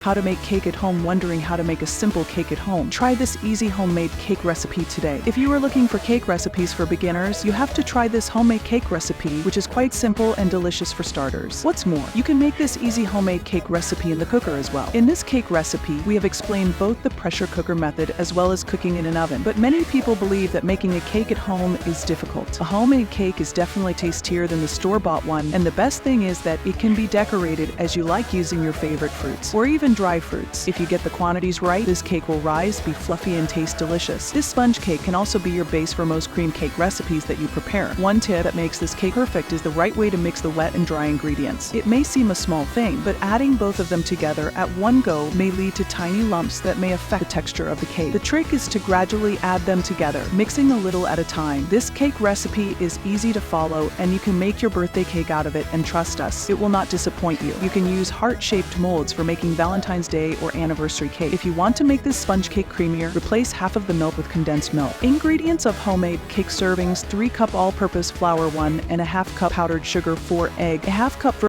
How to make cake at home? Wondering how to make a simple cake at home? Try this easy homemade cake recipe today. If you are looking for cake recipes for beginners, you have to try this homemade cake recipe, which is quite simple and delicious for starters. What's more, you can make this easy homemade cake recipe in the cooker as well. In this cake recipe, we have explained both the pressure cooker method as well as cooking in an oven, but many people believe that making a cake at home is difficult. A homemade cake is definitely tastier than the store-bought one, and the best thing is that it can be decorated as you like using your favorite fruits, or even dry fruits. If you get the quantities right, this cake will rise, be fluffy, and taste delicious. This sponge cake can also be your base for most cream cake recipes that you prepare. One tip that makes this cake perfect is the right way to mix the wet and dry ingredients. It may seem a small thing, but adding both of them together at one go may lead to tiny lumps that may affect the texture of the cake. The trick is to gradually add them together, mixing a little at a time. This cake recipe is easy to follow, and you can make your birthday cake out of it, and trust us, it will not disappoint you. You can use heart-shaped molds for making Valentine's Day or anniversary cake. If you want to make this sponge cake creamier, replace half of the milk with condensed milk. Ingredients of homemade cake servings: 3 cup all-purpose flour 1 and a half cup powdered sugar 4 egg, a half cup